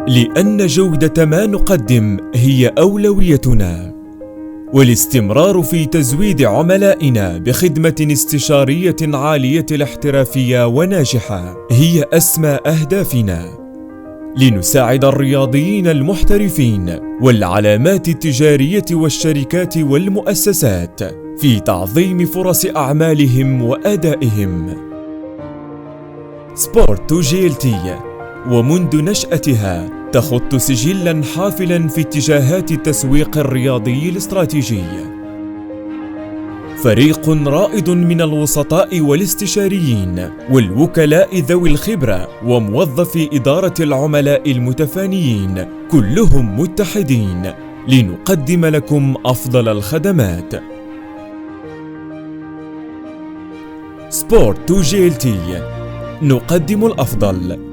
لأن جودة ما نقدم هي أولويتنا، والاستمرار في تزويد عملائنا بخدمة استشارية عالية الاحترافية وناجحة هي أسمى أهدافنا، لنساعد الرياضيين المحترفين والعلامات التجارية والشركات والمؤسسات في تعظيم فرص أعمالهم وأدائهم. سبورت GLT ومنذ نشأتها تخط سجلاً حافلاً في اتجاهات التسويق الرياضي الاستراتيجي. فريق رائد من الوسطاء والاستشاريين والوكلاء ذوي الخبرة وموظفي إدارة العملاء المتفانيين، كلهم متحدين لنقدم لكم أفضل الخدمات. سبورت GLT، نقدم الأفضل